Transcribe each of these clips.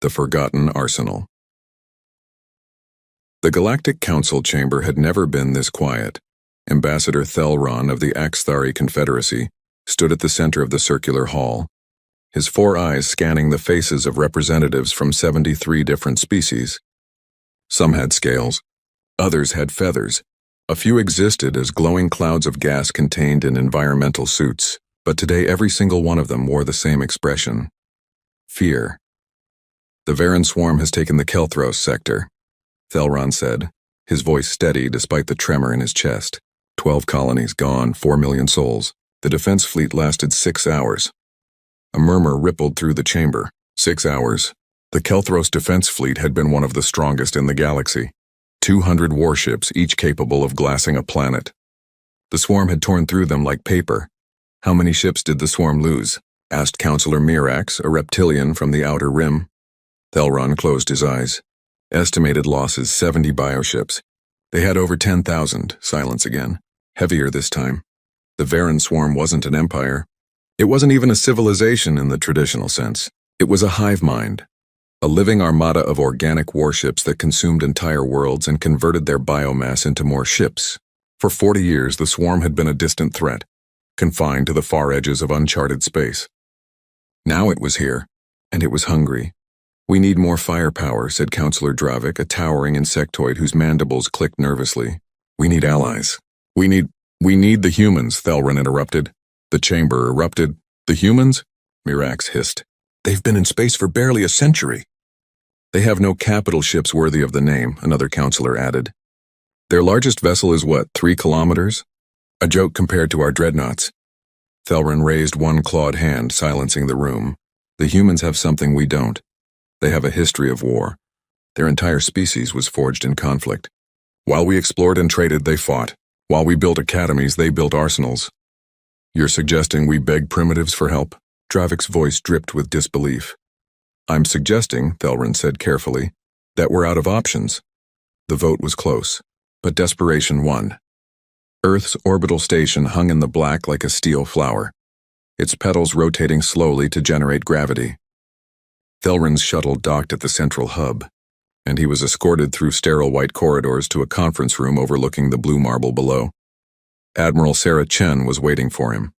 The Forgotten Arsenal. The Galactic Council chamber had never been this quiet. Ambassador Terran of the Axthari Confederacy stood at the center of the circular hall, his 4 eyes scanning the faces of representatives from 73 different species. Some had scales, others had feathers. A few existed as glowing clouds of gas contained in environmental suits, but today every single one of them wore the same expression: fear. The Terran swarm has taken the Kelthros sector, Terran said, his voice steady despite the tremor in his chest. 12 colonies gone, 4 million souls. The defense fleet lasted 6 hours. A murmur rippled through the chamber. 6 hours. The Kelthros defense fleet had been one of the strongest in the galaxy. 200 warships, each capable of glassing a planet. The swarm had torn through them like paper. How many ships did the swarm lose? Asked Counselor Mirax, a reptilian from the Outer Rim. Terran closed his eyes. Estimated losses 70 bioships. They had over 10,000. Silence again. Heavier this time. The Terran swarm wasn't an empire. It wasn't even a civilization in the traditional sense. It was a hive mind. A living armada of organic warships that consumed entire worlds and converted their biomass into more ships. For 40 years, the swarm had been a distant threat, confined to the far edges of uncharted space. Now it was here, and it was hungry. We need more firepower, said Counselor Dravik, a towering insectoid whose mandibles clicked nervously. We need allies. We need the humans, Terran interrupted. The chamber erupted. The humans? Mirax hissed. They've been in space for barely a century. They have no capital ships worthy of the name, another counselor added. Their largest vessel is what, 3 kilometers? A joke compared to our dreadnoughts. Terran raised one clawed hand, silencing the room. The humans have something we don't. They have a history of war. Their entire species was forged in conflict. While we explored and traded, they fought. While we built academies, they built arsenals. You're suggesting we beg primitives for help? Dravik's voice dripped with disbelief. I'm suggesting, Terran said carefully, that we're out of options. The vote was close, but desperation won. Earth's orbital station hung in the black like a steel flower, its petals rotating slowly to generate gravity. Terran's shuttle docked at the central hub, and he was escorted through sterile white corridors to a conference room overlooking the blue marble below. Admiral Sarah Chen was waiting for him.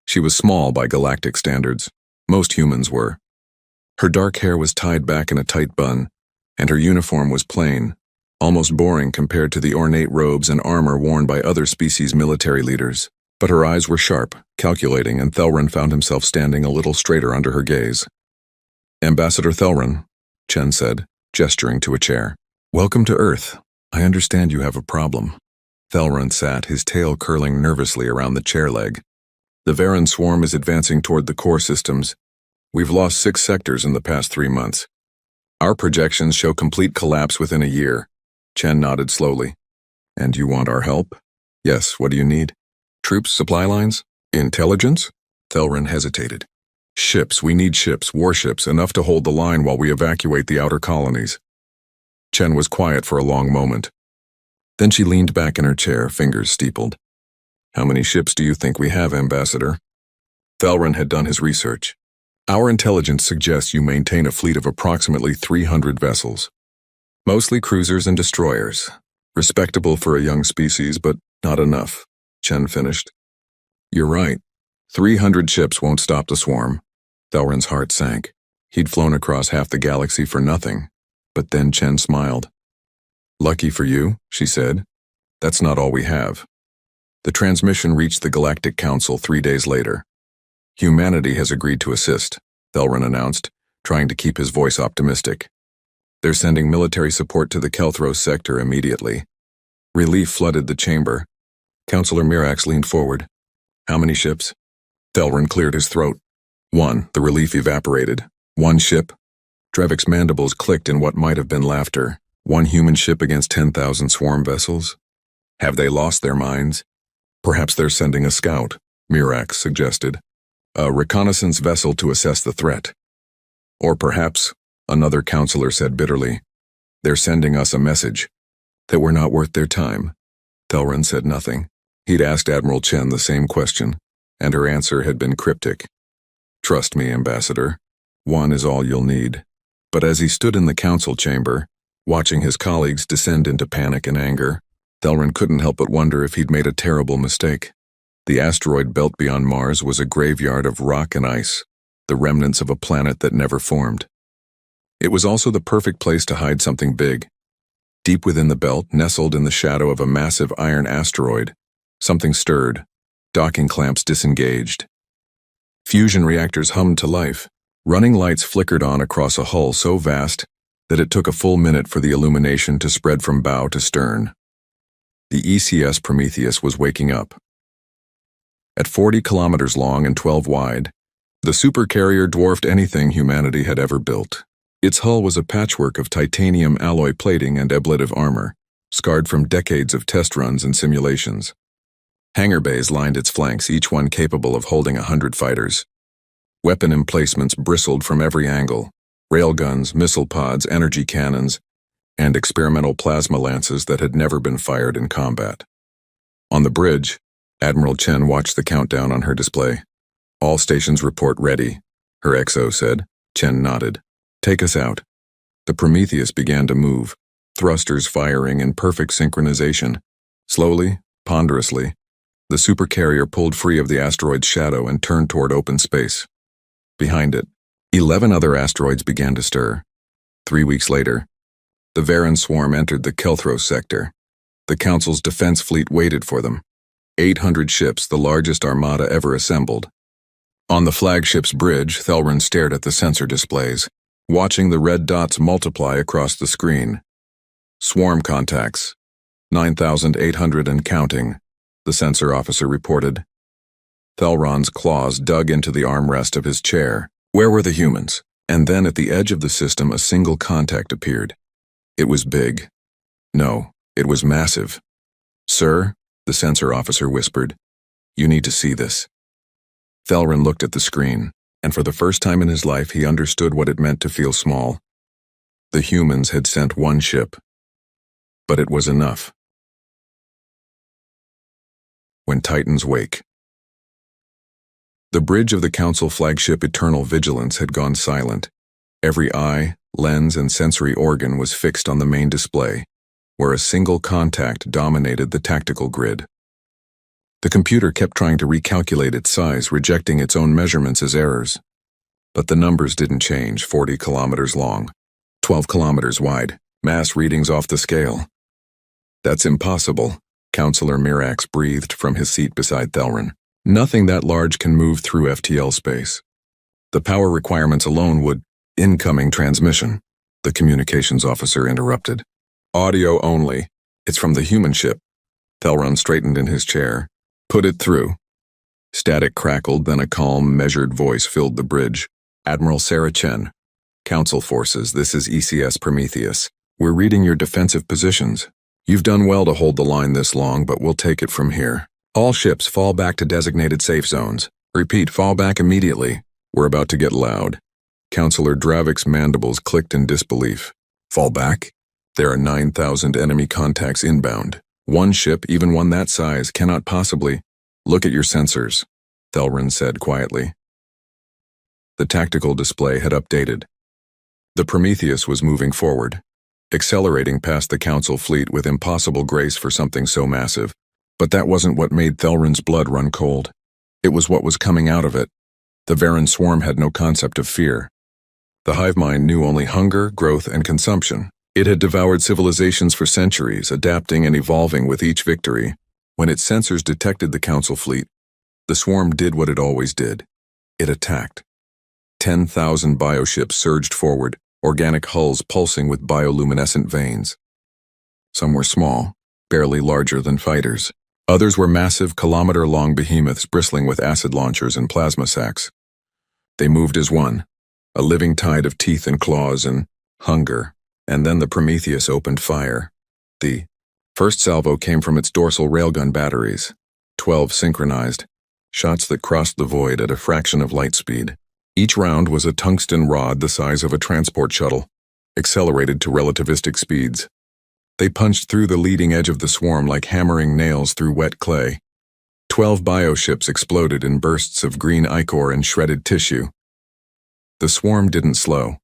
She was small by galactic standards. Most humans were. Her dark hair was tied back in a tight bun, and her uniform was plain, almost boring compared to the ornate robes and armor worn by other species' military leaders. But her eyes were sharp, calculating, and Terran found himself standing a little straighter under her gaze. Ambassador Terran, Chen said, gesturing to a chair. Welcome to Earth. I understand you have a problem. Terran sat, his tail curling nervously around the chair leg. The Terran swarm is advancing toward the core systems. We've lost 6 sectors in the past 3 months. Our projections show complete collapse within a year. Chen nodded slowly. And you want our help? Yes, what do you need? Troops, supply lines? Intelligence? Terran hesitated. Ships, we need ships, warships, enough to hold the line while we evacuate the outer colonies. Chen was quiet for a long moment. Then she leaned back in her chair, fingers steepled. How many ships do you think we have, Ambassador? Terran had done his research. Our intelligence suggests you maintain a fleet of approximately 300 vessels. Mostly cruisers and destroyers. Respectable for a young species, but not enough, Chen finished. You're right. 300 ships won't stop the swarm. Terran's heart sank. He'd flown across half the galaxy for nothing. But then Chen smiled. Lucky for you, she said. That's not all we have. The transmission reached the Galactic Council 3 days later. Humanity has agreed to assist, Terran announced, trying to keep his voice optimistic. They're sending military support to the Kelthros sector immediately. Relief flooded the chamber. Counselor Mirax leaned forward. How many ships? Terran cleared his throat. 1, the relief evaporated. 1 ship? Dravik's mandibles clicked in what might have been laughter. 1 human ship against 10,000 swarm vessels? Have they lost their minds? Perhaps they're sending a scout, Mirax suggested. A reconnaissance vessel to assess the threat. Or perhaps, another counselor said bitterly, they're sending us a message. That we're not worth their time. Terran said nothing. He'd asked Admiral Chen the same question, and her answer had been cryptic. Trust me, Ambassador. 1 is all you'll need. But as he stood in the council chamber, watching his colleagues descend into panic and anger, Thelran couldn't help but wonder if he'd made a terrible mistake. The asteroid belt beyond Mars was a graveyard of rock and ice, the remnants of a planet that never formed. It was also the perfect place to hide something big. Deep within the belt, nestled in the shadow of a massive iron asteroid, something stirred. Docking clamps disengaged. Fusion reactors hummed to life. Running lights flickered on across a hull so vast that it took a full minute for the illumination to spread from bow to stern. The ECS Prometheus was waking up. At 40 kilometers long and 12 wide, the supercarrier dwarfed anything humanity had ever built. Its hull was a patchwork of titanium alloy plating and ablative armor, scarred from decades of test runs and simulations. Hangar bays lined its flanks, each one capable of holding 100 fighters. Weapon emplacements bristled from every angle: railguns, missile pods, energy cannons, and experimental plasma lances that had never been fired in combat. On the bridge, Admiral Chen watched the countdown on her display. "All stations report ready," her XO said. Chen nodded. "Take us out." The Prometheus began to move, thrusters firing in perfect synchronization. Slowly, ponderously, the supercarrier pulled free of the asteroid's shadow and turned toward open space. Behind it, 11 other asteroids began to stir. 3 weeks later, the Terran swarm entered the Kelthros sector. The Council's defense fleet waited for them. 800 ships, the largest armada ever assembled. On the flagship's bridge, Thelran stared at the sensor displays, watching the red dots multiply across the screen. "Swarm contacts. 9,800 and counting," the sensor officer reported. Thelran's claws dug into the armrest of his chair. Where were the humans? And then at the edge of the system, a single contact appeared. It was big. No, it was massive. "Sir," the sensor officer whispered, "you need to see this." Thelran looked at the screen, and for the first time in his life he understood what it meant to feel small. The humans had sent one ship, but it was enough. When Titans Wake. The bridge of the Council flagship Eternal Vigilance had gone silent. Every eye, lens, and sensory organ was fixed on the main display, where a single contact dominated the tactical grid. The computer kept trying to recalculate its size, rejecting its own measurements as errors. But the numbers didn't change: 40 kilometers long, 12 kilometers wide, mass readings off the scale. "That's impossible," Counselor Mirax breathed from his seat beside Thelran. "Nothing that large can move through FTL space. The power requirements alone would—" "Incoming transmission," the communications officer interrupted. "Audio only. It's from the human ship." Thelran straightened in his chair. "Put it through." Static crackled, then a calm, measured voice filled the bridge. "Admiral Sarah Chen, Council Forces, this is ECS Prometheus. We're reading your defensive positions. You've done well to hold the line this long, but we'll take it from here. All ships fall back to designated safe zones. Repeat, fall back immediately. We're about to get loud." Counselor Dravik's mandibles clicked in disbelief. "Fall back? There are 9,000 enemy contacts inbound. One ship, even one that size, cannot possibly—" "Look at your sensors," Thelran said quietly. The tactical display had updated. The Prometheus was moving forward, accelerating past the Council fleet with impossible grace for something so massive. But that wasn't what made Thelran's blood run cold. It was what was coming out of it. The Terran swarm had no concept of fear. The hive mind knew only hunger, growth, and consumption. It had devoured civilizations for centuries, adapting and evolving with each victory. When its sensors detected the Council fleet, the swarm did what it always did. It attacked. 10,000 bioships surged forward, organic hulls pulsing with bioluminescent veins. Some were small, barely larger than fighters. Others were massive, kilometer-long behemoths bristling with acid launchers and plasma sacs. They moved as one, a living tide of teeth and claws and hunger. And then the Prometheus opened fire. The first salvo came from its dorsal railgun batteries, 12 synchronized, shots that crossed the void at a fraction of light speed. Each round was a tungsten rod the size of a transport shuttle, accelerated to relativistic speeds. They punched through the leading edge of the swarm like hammering nails through wet clay. 12 bioships exploded in bursts of green ichor and shredded tissue. The swarm didn't slow.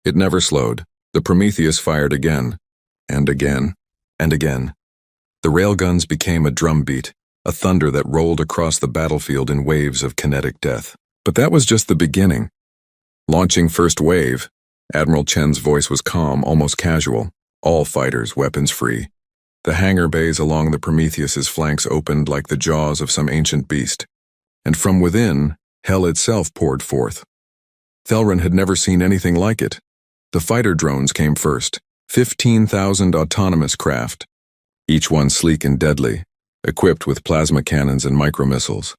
It never slowed. The Prometheus fired again, and again, and again. The railguns became a drumbeat, a thunder that rolled across the battlefield in waves of kinetic death. But that was just the beginning. Launching first wave, Admiral Chen's voice was calm, almost casual. All fighters, weapons free. The hangar bays along the Prometheus's flanks opened like the jaws of some ancient beast. And from within, hell itself poured forth. Thelran had never seen anything like it. The fighter drones came first, 15,000 autonomous craft, each one sleek and deadly, equipped with plasma cannons and micromissiles.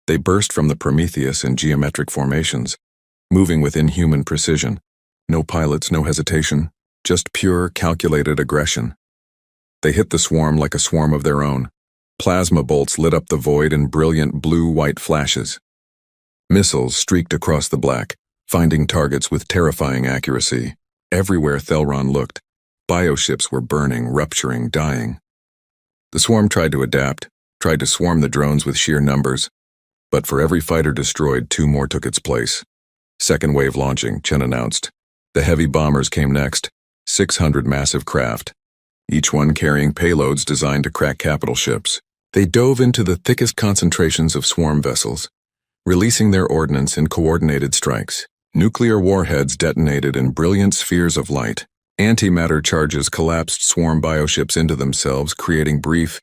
They burst from the Prometheus in geometric formations, moving with inhuman precision. No pilots, no hesitation, just pure, calculated aggression. They hit the swarm like a swarm of their own. Plasma bolts lit up the void in brilliant blue-white flashes. Missiles streaked across the black, finding targets with terrifying accuracy. Everywhere Thelran looked, bioships were burning, rupturing, dying. The swarm tried to adapt, tried to swarm the drones with sheer numbers, but for every fighter destroyed, 2 more took its place. Second wave launching, Chen announced. The heavy bombers came next, 600 massive craft, each one carrying payloads designed to crack capital ships. They dove into the thickest concentrations of swarm vessels, releasing their ordnance in coordinated strikes. Nuclear warheads detonated in brilliant spheres of light. Antimatter charges collapsed swarm bioships into themselves, creating brief,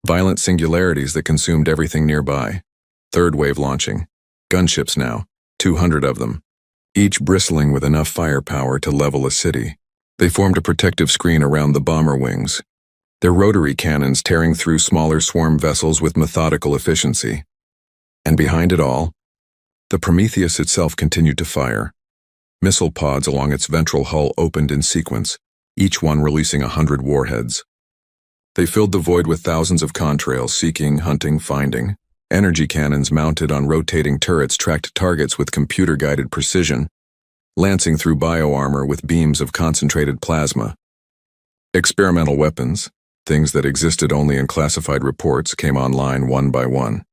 violent singularities that consumed everything nearby. Third wave launching. Gunships now, 200 of them, each bristling with enough firepower to level a city. They formed a protective screen around the bomber wings, their rotary cannons tearing through smaller swarm vessels with methodical efficiency. And behind it all, the Prometheus itself continued to fire. Missile pods along its ventral hull opened in sequence, each one releasing 100 warheads. They filled the void with thousands of contrails, seeking, hunting, finding. Energy cannons mounted on rotating turrets tracked targets with computer-guided precision, lancing through bioarmor with beams of concentrated plasma. Experimental weapons, things that existed only in classified reports, came online one by one.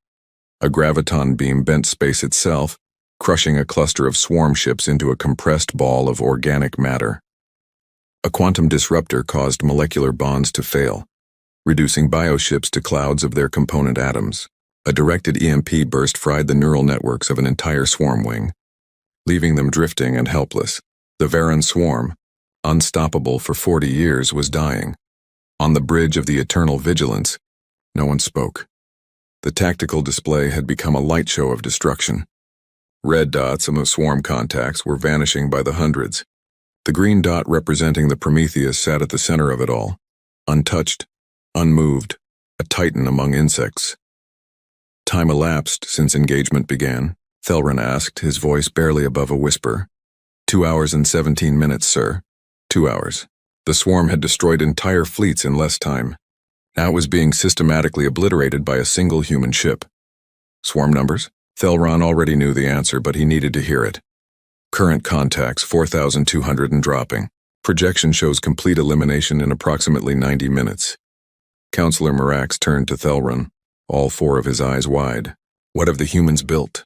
A graviton beam bent space itself, crushing a cluster of swarm ships into a compressed ball of organic matter. A quantum disruptor caused molecular bonds to fail, reducing bioships to clouds of their component atoms. A directed EMP burst fried the neural networks of an entire swarm wing, leaving them drifting and helpless. The Terran swarm, unstoppable for 40 years, was dying. On the bridge of the eternal vigilance, no one spoke. The tactical display had become a light show of destruction. Red dots among swarm contacts were vanishing by the hundreds. The green dot representing the Prometheus sat at the center of it all, untouched, unmoved, a titan among insects. Time elapsed since engagement began, Thelran asked, his voice barely above a whisper. 2 hours and 17 minutes, sir. 2 hours. The swarm had destroyed entire fleets in less time. Now it was being systematically obliterated by a single human ship. Swarm numbers? Thelran already knew the answer, but he needed to hear it. Current contacts, 4,200 and dropping. Projection shows complete elimination in approximately 90 minutes. Counselor Marax turned to Thelran, all 4 of his eyes wide. What have the humans built?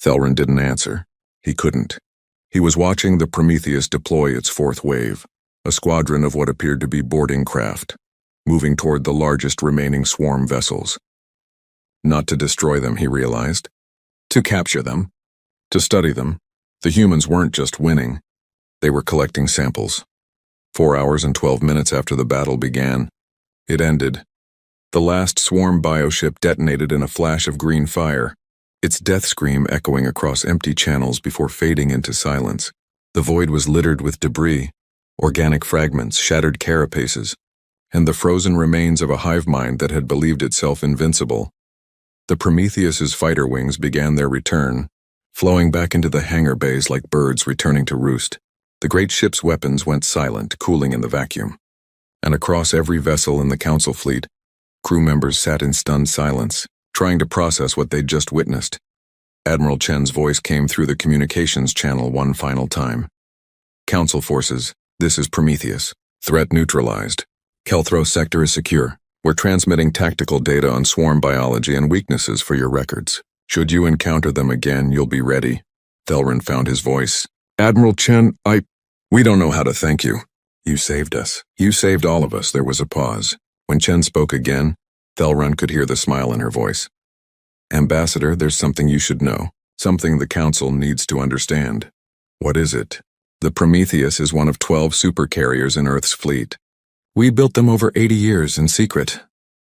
Thelran didn't answer. He couldn't. He was watching the Prometheus deploy its 4th wave, a squadron of what appeared to be boarding craft, moving toward the largest remaining swarm vessels. Not to destroy them, he realized. To capture them. To study them. The humans weren't just winning. They were collecting samples. 4 hours and 12 minutes after the battle began, it ended. The last swarm bioship detonated in a flash of green fire, its death scream echoing across empty channels before fading into silence. The void was littered with debris, organic fragments, shattered carapaces, and the frozen remains of a hive mind that had believed itself invincible. The Prometheus's fighter wings began their return, flowing back into the hangar bays like birds returning to roost. The great ship's weapons went silent, cooling in the vacuum. And across every vessel in the Council fleet, crew members sat in stunned silence, trying to process what they'd just witnessed. Admiral Chen's voice came through the communications channel one final time. Council forces, this is Prometheus. Threat neutralized. Kelthro sector is secure. We're transmitting tactical data on swarm biology and weaknesses for your records. Should you encounter them again, you'll be ready. Thelran found his voice. Admiral Chen, We don't know how to thank you. You saved us. You saved all of us. There was a pause. When Chen spoke again, Thelron could hear the smile in her voice. Ambassador, there's something you should know. Something the Council needs to understand. What is it? The Prometheus is one of 12 supercarriers in Earth's fleet. We built them over 80 years in secret,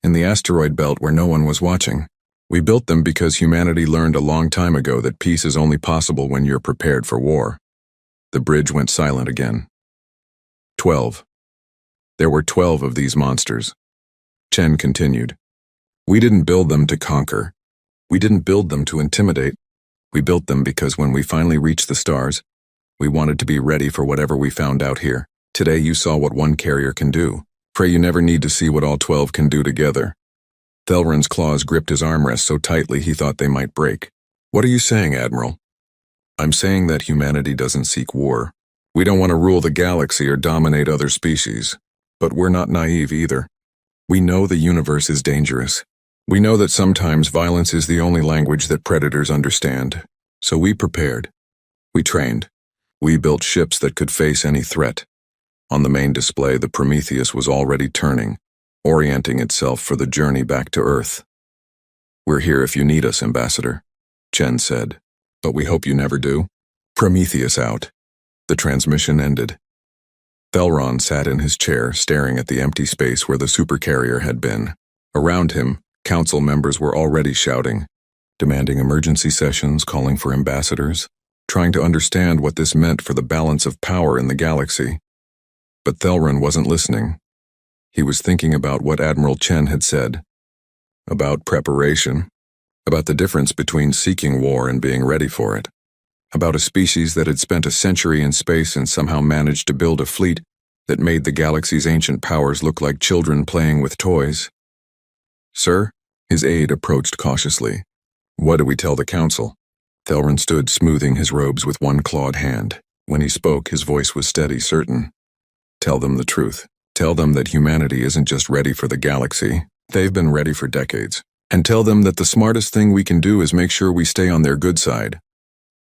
in the asteroid belt where no one was watching. We built them because humanity learned a long time ago that peace is only possible when you're prepared for war. The bridge went silent again. 12. There were 12 of these monsters. Chen continued. We didn't build them to conquer. We didn't build them to intimidate. We built them because when we finally reached the stars, we wanted to be ready for whatever we found out here. Today you saw what one carrier can do. Pray you never need to see what all 12 can do together. Thelron's claws gripped his armrest so tightly he thought they might break. What are you saying, Admiral? I'm saying that humanity doesn't seek war. We don't want to rule the galaxy or dominate other species. But we're not naive either. We know the universe is dangerous. We know that sometimes violence is the only language that predators understand. So we prepared. We trained. We built ships that could face any threat. On the main display, the Prometheus was already turning, orienting itself for the journey back to Earth. We're here if you need us, Ambassador, Chen said. But we hope you never do. Prometheus out. The transmission ended. Thelron sat in his chair, staring at the empty space where the supercarrier had been. Around him, council members were already shouting, demanding emergency sessions, calling for ambassadors, trying to understand what this meant for the balance of power in the galaxy. But Thelron wasn't listening. He was thinking about what Admiral Chen had said, about preparation, about the difference between seeking war and being ready for it, about a species that had spent a century in space and somehow managed to build a fleet that made the galaxy's ancient powers look like children playing with toys. Sir? His aide approached cautiously. What do we tell the council? Thelron stood smoothing his robes with one clawed hand. When he spoke, his voice was steady, certain. Tell them the truth. Tell them that humanity isn't just ready for the galaxy. They've been ready for decades. And tell them that the smartest thing we can do is make sure we stay on their good side.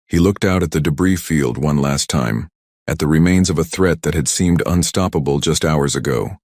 He looked out at the debris field one last time, at the remains of a threat that had seemed unstoppable just hours ago.